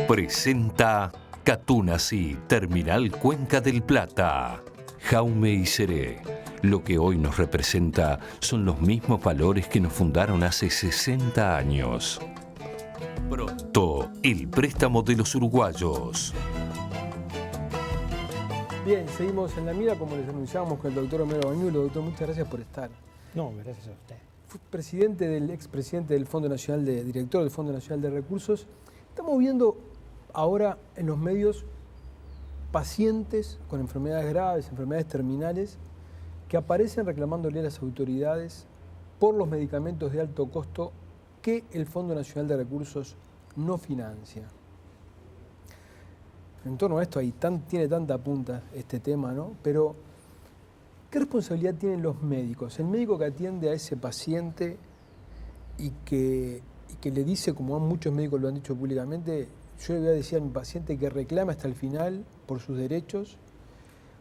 Presenta Catunasi, Terminal Cuenca del Plata. Jaume y Seré. Lo que hoy nos representa son los mismos valores que nos fundaron hace 60 años. Pronto, el préstamo de los uruguayos. Bien, seguimos en la mira, como les anunciábamos, con el doctor Homero Bañulo. Doctor, muchas gracias por estar. No, gracias a usted. Fue expresidente del Fondo Nacional director del Fondo Nacional de Recursos. Estamos viendo ahora en los medios pacientes con enfermedades graves, enfermedades terminales, que aparecen reclamándole a las autoridades por los medicamentos de alto costo que el Fondo Nacional de Recursos no financia. En torno a esto tiene tanta punta este tema, ¿no? Pero, ¿qué responsabilidad tienen los médicos? El médico que atiende a ese paciente y que le dice, como muchos médicos lo han dicho públicamente, yo le voy a decir a mi paciente que reclame hasta el final por sus derechos,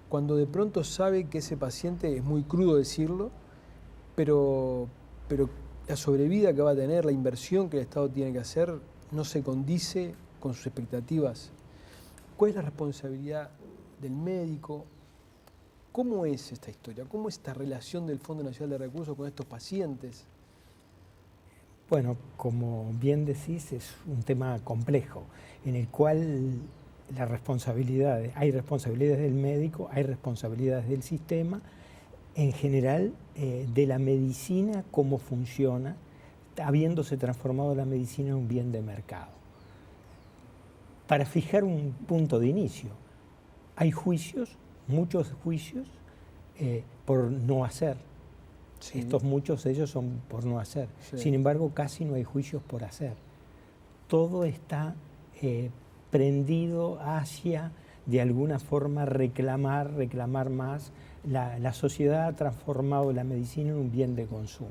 cuando de pronto sabe que ese paciente, es muy crudo decirlo, pero la sobrevida que va a tener, la inversión que el Estado tiene que hacer, no se condice con sus expectativas. ¿Cuál es la responsabilidad del médico? ¿Cómo es esta historia? ¿Cómo es esta relación del Fondo Nacional de Recursos con estos pacientes? Bueno, como bien decís, es un tema complejo, en el cual hay responsabilidades del médico, hay responsabilidades del sistema, en general de la medicina, cómo funciona, habiéndose transformado la medicina en un bien de mercado. Para fijar un punto de inicio, hay juicios, muchos juicios, por no hacer. Sí. Muchos de ellos son por no hacer. Sí. Sin embargo, casi no hay juicios por hacer. Todo está prendido hacia, de alguna forma, reclamar más. La sociedad ha transformado la medicina en un bien de consumo.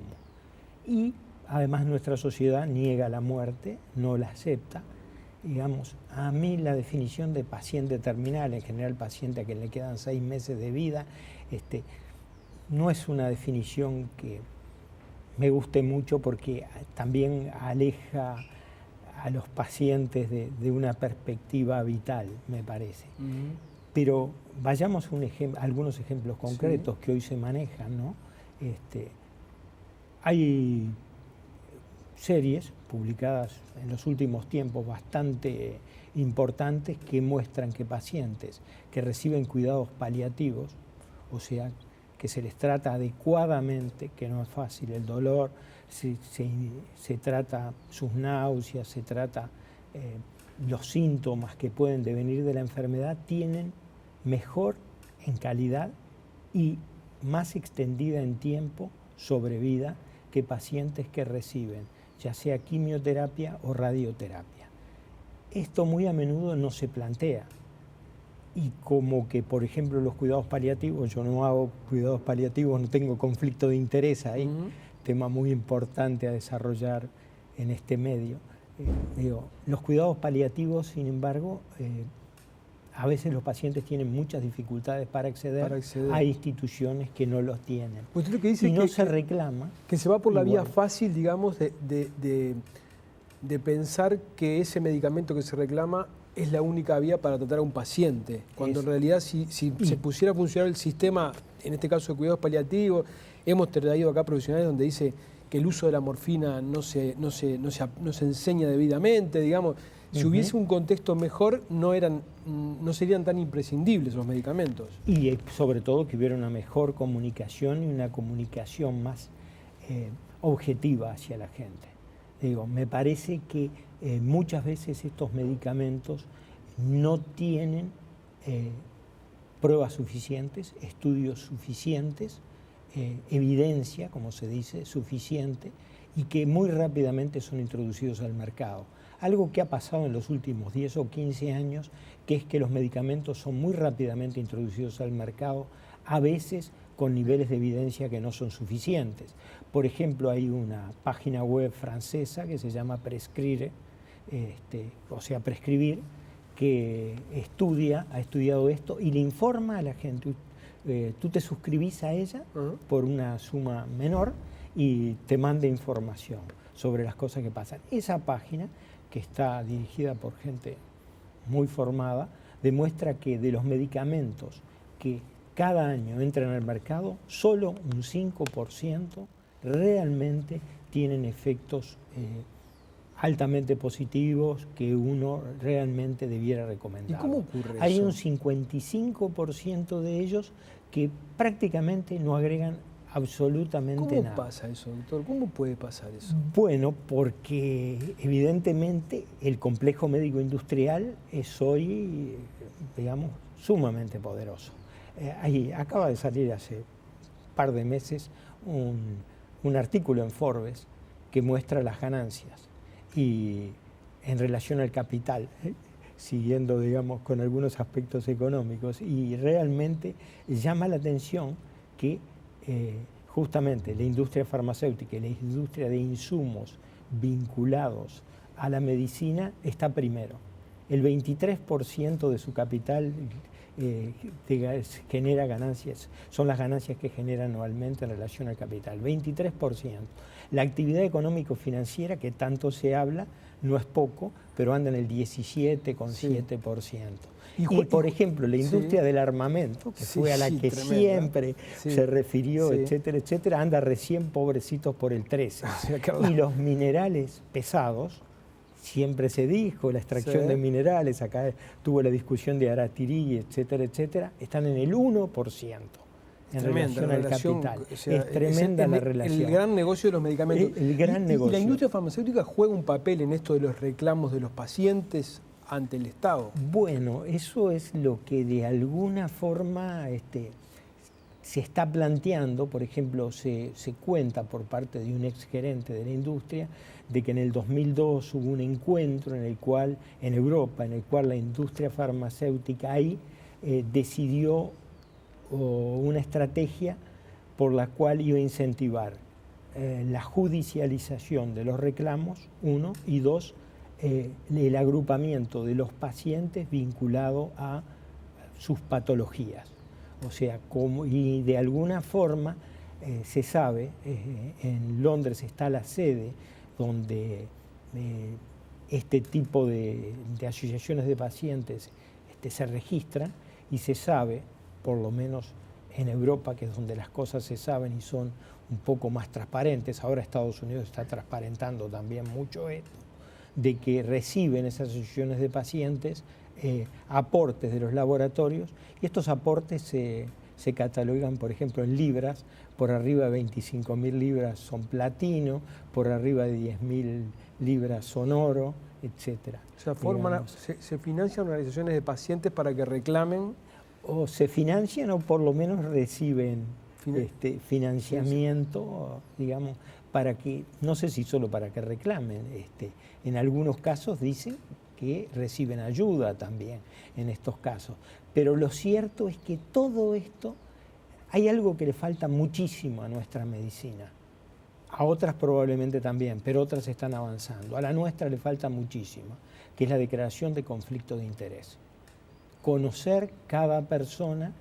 Y además nuestra sociedad niega la muerte, no la acepta. Digamos, a mí la definición de paciente terminal, en general paciente a quien le quedan 6 meses de vida, no es una definición que me guste mucho porque también aleja a los pacientes de una perspectiva vital, me parece. Pero vayamos a algunos ejemplos concretos que hoy se manejan, ¿no? Hay series publicadas en los últimos tiempos bastante importantes que muestran que pacientes que reciben cuidados paliativos, o sea, que se les trata adecuadamente, que no es fácil el dolor, se trata sus náuseas, se trata los síntomas que pueden devenir de la enfermedad, tienen mejor en calidad y más extendida en tiempo sobrevida que pacientes que reciben ya sea quimioterapia o radioterapia. Esto muy a menudo no se plantea. Y como que, por ejemplo, los cuidados paliativos, yo no hago cuidados paliativos, no tengo conflicto de interés ahí, tema muy importante a desarrollar en este medio. Los cuidados paliativos, sin embargo, a veces los pacientes tienen muchas dificultades para acceder a instituciones que no los tienen. Usted lo que dice y no se reclama. Que se va por la vía fácil, digamos, de pensar que ese medicamento que se reclama es la única vía para tratar a un paciente, cuando en realidad si se pusiera a funcionar el sistema, en este caso de cuidados paliativos, hemos traído acá profesionales donde dice que el uso de la morfina no se enseña debidamente, digamos. Si hubiese un contexto mejor, no serían tan imprescindibles los medicamentos. Y sobre todo que hubiera una mejor comunicación y una comunicación más objetiva hacia la gente. Me parece que muchas veces estos medicamentos no tienen pruebas suficientes, estudios suficientes, evidencia, como se dice, suficiente, y que muy rápidamente son introducidos al mercado. Algo que ha pasado en los últimos 10 o 15 años, que es que los medicamentos son muy rápidamente introducidos al mercado, a veces con niveles de evidencia que no son suficientes. Por ejemplo, hay una página web francesa que se llama Prescrire, prescribir, que ha estudiado esto y le informa a la gente. Tú te suscribís a ella por una suma menor y te manda información sobre las cosas que pasan. Esa página, que está dirigida por gente muy formada, demuestra que de los medicamentos que cada año entran al mercado, solo un 5% realmente tienen efectos altamente positivos que uno realmente debiera recomendar. ¿Y cómo ocurre Hay eso? un 55% de ellos que prácticamente no agregan absolutamente nada. ¿Cómo pasa eso, doctor? ¿Cómo puede pasar eso? Bueno, porque evidentemente el complejo médico industrial es hoy, digamos, sumamente poderoso. Acaba de salir hace un par de meses un artículo en Forbes que muestra las ganancias y en relación al capital, siguiendo, digamos, con algunos aspectos económicos, y realmente llama la atención que justamente la industria farmacéutica y la industria de insumos vinculados a la medicina está primero. El 23% de su capital genera ganancias, son las ganancias que genera anualmente en relación al capital, 23%. La actividad económico-financiera, que tanto se habla, no es poco, pero anda en el 17,7%. Sí. Y por ejemplo, la industria del armamento, que fue a la que tremenda. Siempre se refirió, etcétera, etcétera, anda recién, pobrecitos, por el 13%. Y los minerales pesados, siempre se dijo, la extracción de minerales, acá tuvo la discusión de Aratirí, etcétera, etcétera, están en el 1%. En relación al capital. O sea, es tremenda la relación. El gran negocio de los medicamentos. El gran negocio. ¿Y la industria farmacéutica juega un papel en esto de los reclamos de los pacientes ante el Estado? Bueno, eso es lo que de alguna forma se está planteando. Por ejemplo, se cuenta por parte de un exgerente de la industria de que en el 2002 hubo un encuentro en Europa, en el cual la industria farmacéutica ahí decidió una estrategia por la cual iba a incentivar la judicialización de los reclamos, uno, y dos, el agrupamiento de los pacientes vinculado a sus patologías. O sea, y de alguna forma se sabe, en Londres está la sede donde este tipo de asociaciones de pacientes se registran, y se sabe, por lo menos en Europa, que es donde las cosas se saben y son un poco más transparentes, ahora Estados Unidos está transparentando también mucho esto, de que reciben esas asociaciones de pacientes aportes de los laboratorios, y estos aportes se catalogan, por ejemplo, en libras. Por arriba de 25.000 libras son platino, por arriba de 10.000 libras son oro, etc. O sea, se financian organizaciones de pacientes para que reclamen. O se financian o por lo menos reciben financiamiento, digamos, para que, no sé si solo para que reclamen, en algunos casos dicen que reciben ayuda también en estos casos. Pero lo cierto es que todo esto, hay algo que le falta muchísimo a nuestra medicina. A otras probablemente también, pero otras están avanzando. A la nuestra le falta muchísimo, que es la declaración de conflicto de interés. Conocer cada persona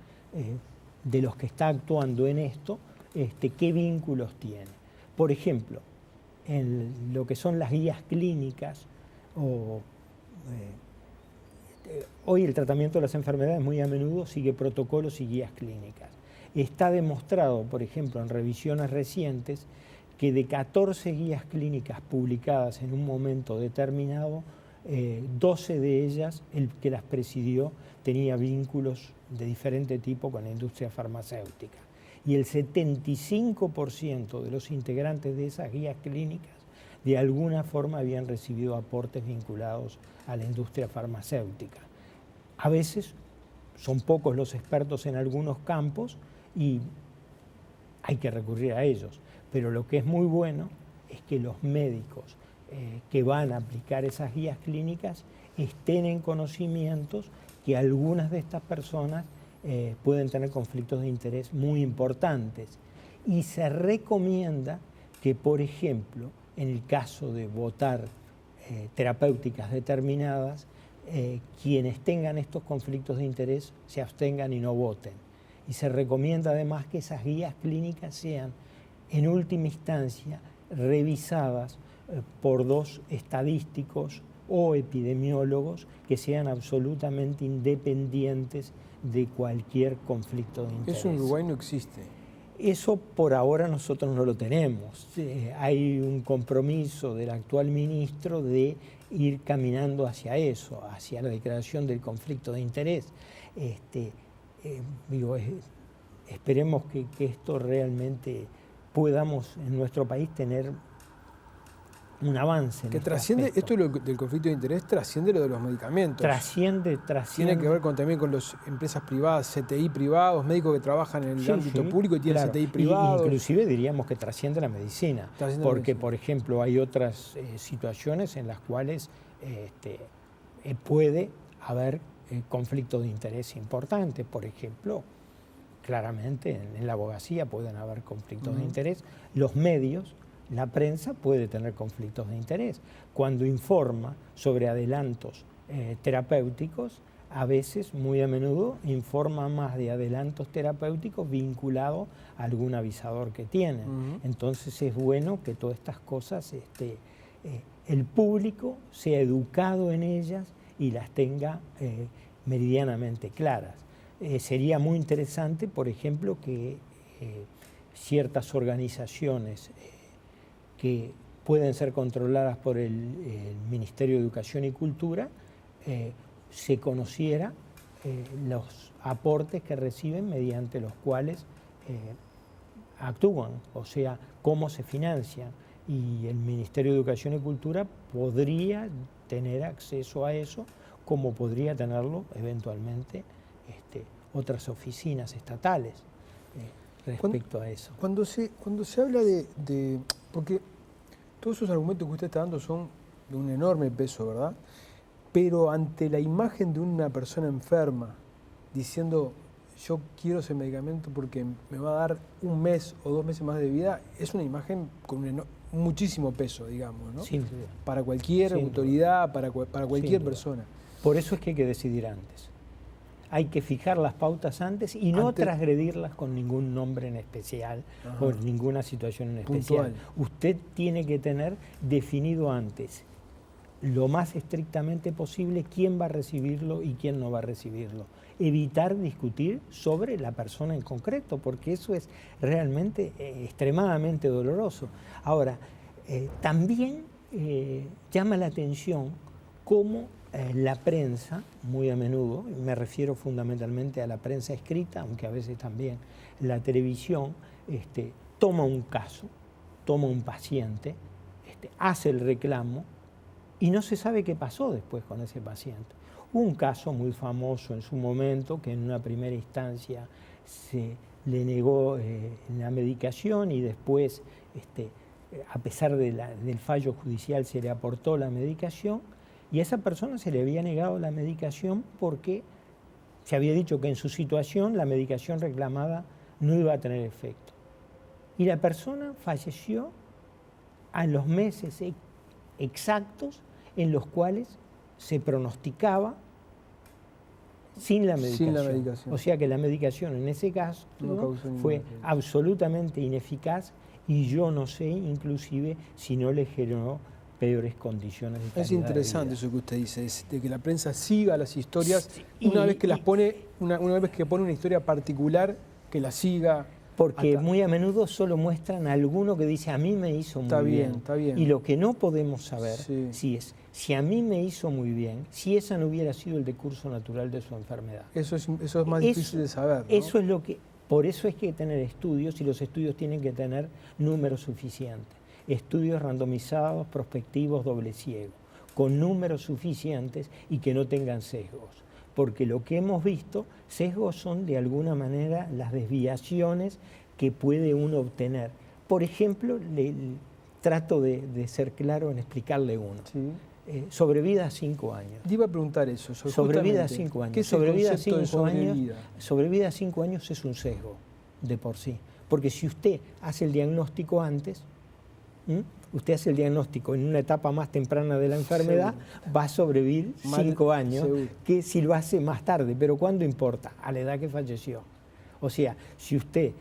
de los que está actuando en esto, qué vínculos tiene. Por ejemplo, en lo que son las guías clínicas, hoy el tratamiento de las enfermedades muy a menudo sigue protocolos y guías clínicas. Está demostrado, por ejemplo, en revisiones recientes, que de 14 guías clínicas publicadas en un momento determinado, 12 de ellas, el que las presidió, tenía vínculos de diferente tipo con la industria farmacéutica. Y el 75% de los integrantes de esas guías clínicas, de alguna forma habían recibido aportes vinculados a la industria farmacéutica. A veces son pocos los expertos en algunos campos y hay que recurrir a ellos. Pero lo que es muy bueno es que los médicos que van a aplicar esas guías clínicas estén en conocimientos que algunas de estas personas pueden tener conflictos de interés muy importantes. Y se recomienda que, por ejemplo, en el caso de votar terapéuticas determinadas, quienes tengan estos conflictos de interés se abstengan y no voten. Y se recomienda además que esas guías clínicas sean, en última instancia, revisadas por dos estadísticos o epidemiólogos que sean absolutamente independientes de cualquier conflicto de interés. Eso en Uruguay no existe. Eso por ahora nosotros no lo tenemos. Hay un compromiso del actual ministro de ir caminando hacia eso, hacia la declaración del conflicto de interés. Esperemos que esto realmente podamos en nuestro país tener un avance. Que trasciende, esto del conflicto de interés trasciende lo de los medicamentos. Trasciende. Tiene que ver también con las empresas privadas, CTI privados, médicos que trabajan en el ámbito público y tienen CTI privados. Inclusive diríamos que trasciende la medicina, porque por ejemplo hay otras situaciones en las cuales puede haber conflictos de interés importantes. Por ejemplo, claramente en la abogacía pueden haber conflictos de interés. Los medios, la prensa puede tener conflictos de interés. Cuando informa sobre adelantos terapéuticos, a veces, muy a menudo, informa más de adelantos terapéuticos vinculados a algún avisador que tiene. Entonces es bueno que todas estas cosas, el público sea educado en ellas y las tenga meridianamente claras. Sería muy interesante, por ejemplo, que ciertas organizaciones que pueden ser controladas por el Ministerio de Educación y Cultura, se conociera los aportes que reciben mediante los cuales actúan, o sea, cómo se financian. Y el Ministerio de Educación y Cultura podría tener acceso a eso, como podría tenerlo eventualmente otras oficinas estatales respecto a eso. Cuando se habla de... Porque todos esos argumentos que usted está dando son de un enorme peso, ¿verdad? Pero ante la imagen de una persona enferma diciendo yo quiero ese medicamento porque me va a dar 1 mes o 2 meses más de vida, es una imagen con muchísimo peso, digamos, ¿no? Sin duda. Para cualquier autoridad, para cualquier persona. Por eso es que hay que decidir antes. Hay que fijar las pautas antes y no transgredirlas con ningún nombre en especial o ninguna situación en especial. Usted tiene que tener definido antes, lo más estrictamente posible, quién va a recibirlo y quién no va a recibirlo. Evitar discutir sobre la persona en concreto, porque eso es realmente extremadamente doloroso. Ahora, también llama la atención cómo la prensa, muy a menudo, me refiero fundamentalmente a la prensa escrita, aunque a veces también la televisión, toma un caso, toma un paciente, hace el reclamo y no se sabe qué pasó después con ese paciente. Hubo un caso muy famoso en su momento que en una primera instancia se le negó la medicación y después, a pesar del fallo judicial, se le aportó la medicación. Y a esa persona se le había negado la medicación porque se había dicho que en su situación la medicación reclamada no iba a tener efecto. Y la persona falleció a los meses exactos en los cuales se pronosticaba sin la medicación. O sea que la medicación en ese caso fue absolutamente ineficaz y yo no sé inclusive si no le generó peores condiciones de calidad. Es interesante eso que usted dice, de que la prensa siga las historias una vez que las pone, una vez que pone una historia particular, que la siga. Porque muy a menudo solo muestran a alguno que dice a mí me hizo muy bien. Está bien. Y lo que no podemos saber si a mí me hizo muy bien, si esa no hubiera sido el decurso natural de su enfermedad. Eso es más difícil de saber, ¿no? Eso es lo que, por eso es que hay que tener estudios y los estudios tienen que tener números suficientes. Estudios randomizados, prospectivos, doble ciego, con números suficientes y que no tengan sesgos. Porque lo que hemos visto, sesgos son de alguna manera las desviaciones que puede uno obtener. Por ejemplo, trato de ser claro en explicarle uno. Sí. Sobrevida a 5 años. Te iba a preguntar eso. Sobrevida a 5 años. ¿Qué es sobrevida a 5 años? Sobrevida a 5 años es un sesgo de por sí. Porque si usted hace el diagnóstico antes, usted hace el diagnóstico en una etapa más temprana de la enfermedad, va a sobrevivir 5 años que si lo hace más tarde. Pero ¿cuándo importa? A la edad que falleció. O sea, si usted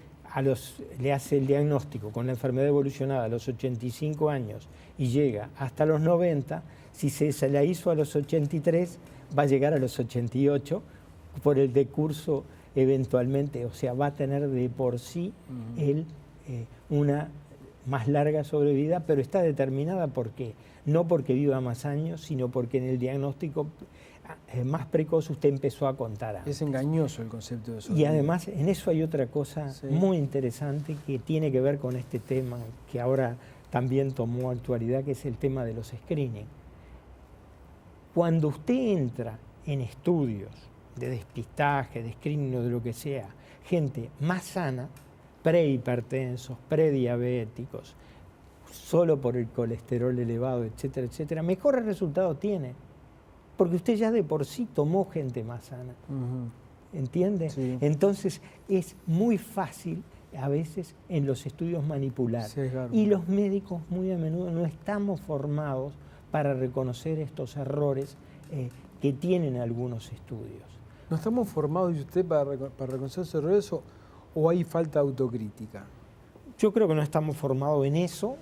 le hace el diagnóstico con la enfermedad evolucionada a los 85 años y llega hasta los 90, Si se la hizo a los 83, va a llegar a los 88 por el decurso eventualmente, o sea, va a tener de por sí una más larga sobrevida, pero está determinada ¿por qué? No porque viva más años, sino porque en el diagnóstico más precoz usted empezó a contar antes. Es engañoso el concepto de sobrevida. Y además en eso hay otra cosa muy interesante que tiene que ver con este tema que ahora también tomó actualidad, que es el tema de los screening. Cuando usted entra en estudios de despistaje, de screening o de lo que sea, gente más sana, prehipertensos, prediabéticos, solo por el colesterol elevado, etcétera, etcétera, mejores resultados tiene. Porque usted ya de por sí tomó gente más sana. ¿Entiende? Sí. Entonces es muy fácil a veces en los estudios manipular. Sí, claro. Y los médicos muy a menudo no estamos formados para reconocer estos errores que tienen algunos estudios. ¿No estamos formados, dice usted, para reconocer esos errores o hay falta de autocrítica? Yo creo que no estamos formados en eso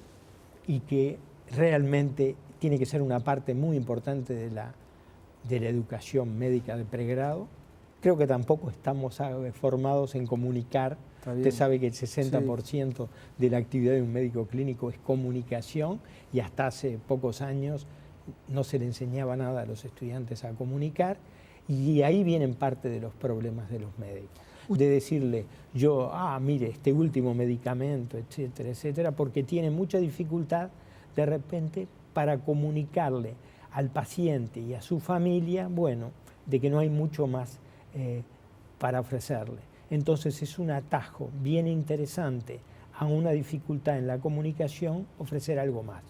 y que realmente tiene que ser una parte muy importante de la educación médica de pregrado. Creo que tampoco estamos formados en comunicar. Usted sabe que el 60% de la actividad de un médico clínico es comunicación y hasta hace pocos años no se le enseñaba nada a los estudiantes a comunicar y ahí vienen parte de los problemas de los médicos. De decirle yo, mire, este último medicamento, etcétera, etcétera, porque tiene mucha dificultad de repente para comunicarle al paciente y a su familia, bueno, de que no hay mucho más para ofrecerle. Entonces es un atajo bien interesante a una dificultad en la comunicación ofrecer algo más.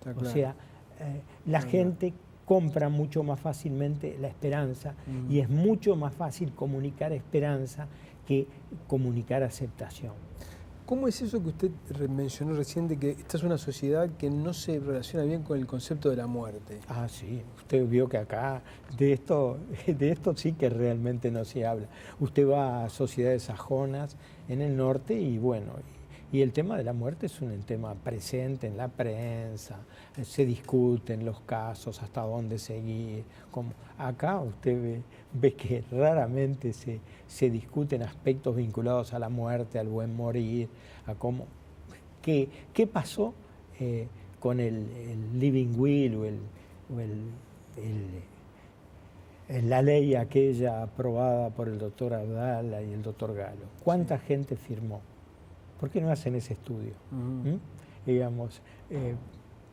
Claro. O sea, la gente compra mucho más fácilmente la esperanza y es mucho más fácil comunicar esperanza que comunicar aceptación. ¿Cómo es eso que usted mencionó recién de que esta es una sociedad que no se relaciona bien con el concepto de la muerte? Sí, usted vio que acá de esto sí que realmente no se habla. Usted va a sociedades sajonas en el norte y bueno, y el tema de la muerte es un tema presente en la prensa, se discuten los casos, hasta dónde seguir. Como acá usted ve que raramente se discuten aspectos vinculados a la muerte, al buen morir, a cómo... ¿Qué pasó con el living will o la ley aquella aprobada por el doctor Abdala y el doctor Galo? ¿Cuánta gente firmó? ¿Por qué no hacen ese estudio? Digamos,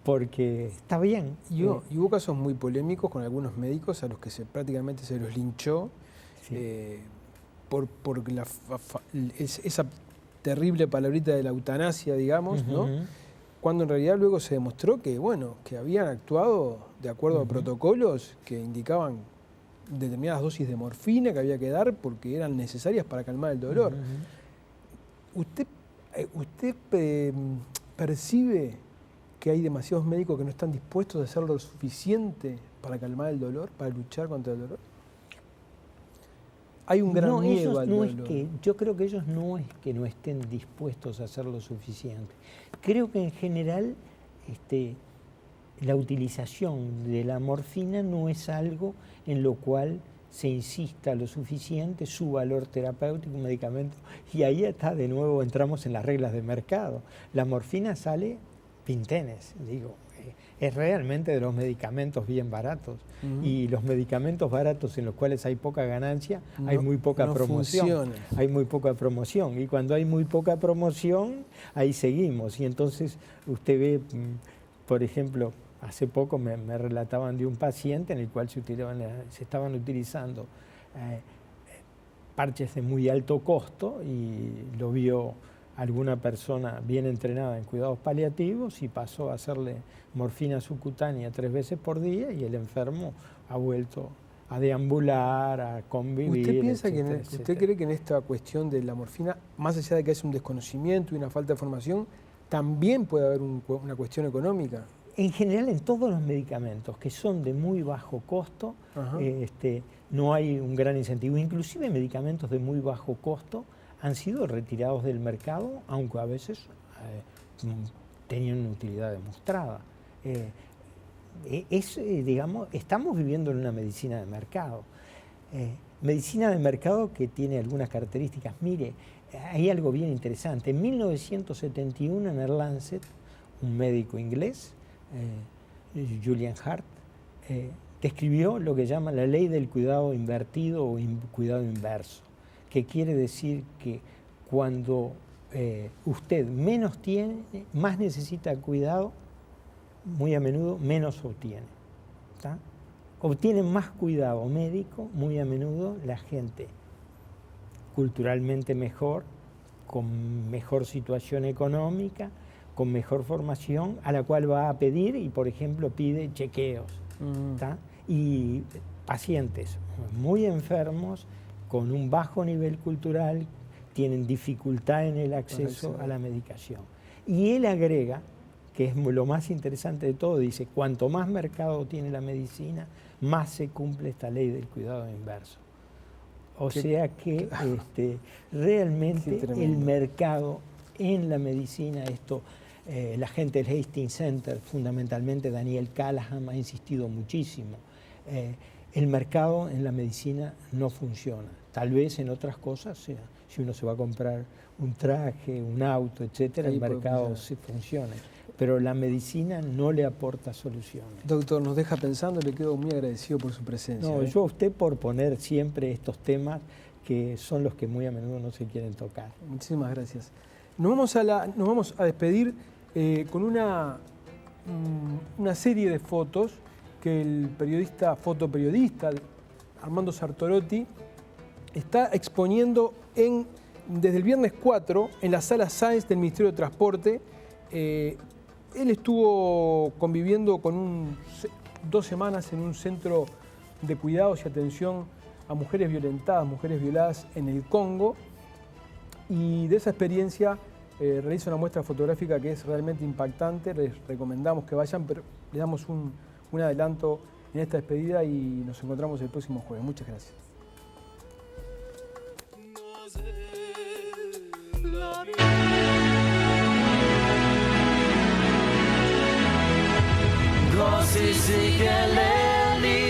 porque está bien. Y hubo casos muy polémicos con algunos médicos a los que prácticamente se los linchó por esa terrible palabrita de la eutanasia, digamos, ¿no? Cuando en realidad luego se demostró que, bueno, que habían actuado de acuerdo a protocolos que indicaban determinadas dosis de morfina que había que dar porque eran necesarias para calmar el dolor. ¿Usted percibe que hay demasiados médicos que no están dispuestos a hacer lo suficiente para calmar el dolor, para luchar contra el dolor? Hay un gran miedo al dolor. Yo creo que ellos no es que no estén dispuestos a hacer lo suficiente. Creo que en general la utilización de la morfina no es algo en lo cual se insista lo suficiente, su valor terapéutico, un medicamento, y ahí está de nuevo, entramos en las reglas de mercado. La morfina sale pintenes, digo, es realmente de los medicamentos bien baratos, y los medicamentos baratos en los cuales hay poca ganancia, hay muy poca promoción, hay muy poca promoción, y cuando hay muy poca promoción, ahí seguimos, y entonces usted ve, por ejemplo, hace poco me relataban de un paciente en el cual se estaban utilizando parches de muy alto costo y lo vio alguna persona bien entrenada en cuidados paliativos y pasó a hacerle morfina subcutánea 3 veces por día y el enfermo ha vuelto a deambular, a convivir. ¿Usted piensa etcétera, usted cree que en esta cuestión de la morfina, más allá de que es un desconocimiento y una falta de formación, también puede haber una cuestión económica? En general, en todos los medicamentos que son de muy bajo costo, no hay un gran incentivo. Inclusive medicamentos de muy bajo costo han sido retirados del mercado, aunque a veces tenían una utilidad demostrada. digamos, estamos viviendo en una medicina de mercado. Medicina de mercado que tiene algunas características. Mire, hay algo bien interesante. En 1971 en el Lancet, un médico inglés, Julian Hart, describió lo que llama la ley del cuidado invertido o cuidado inverso, que quiere decir que cuando usted menos tiene, más necesita cuidado, muy a menudo menos obtiene. ¿Tá? Obtiene más cuidado médico, muy a menudo la gente culturalmente mejor, con mejor situación económica, con mejor formación, a la cual va a pedir y, por ejemplo, pide chequeos. ¿Tá? Y pacientes muy enfermos, con un bajo nivel cultural, tienen dificultad en el acceso a la medicación. Y él agrega, que es lo más interesante de todo, dice, cuanto más mercado tiene la medicina, más se cumple esta ley del cuidado inverso. O sea que realmente el mercado en la medicina, la gente del Hastings Center, fundamentalmente Daniel Callahan, ha insistido muchísimo. El mercado en la medicina no funciona. Tal vez en otras cosas, si uno se va a comprar un traje, un auto, etcétera, el mercado sí funciona. Pero la medicina no le aporta soluciones. Doctor, nos deja pensando, le quedo muy agradecido por su presencia. No, yo a usted por poner siempre estos temas que son los que muy a menudo no se quieren tocar. Muchísimas gracias. Nos vamos a despedir con una serie de fotos que el fotoperiodista Armando Sartorotti está exponiendo desde el viernes 4 en la sala Sáenz del Ministerio de Transporte. Él estuvo conviviendo con 2 semanas en un centro de cuidados y atención a mujeres violentadas, mujeres violadas en el Congo, y de esa experiencia realiza una muestra fotográfica que es realmente impactante. Les recomendamos que vayan, pero le damos un adelanto en esta despedida y nos encontramos el próximo jueves. Muchas gracias. Così sì che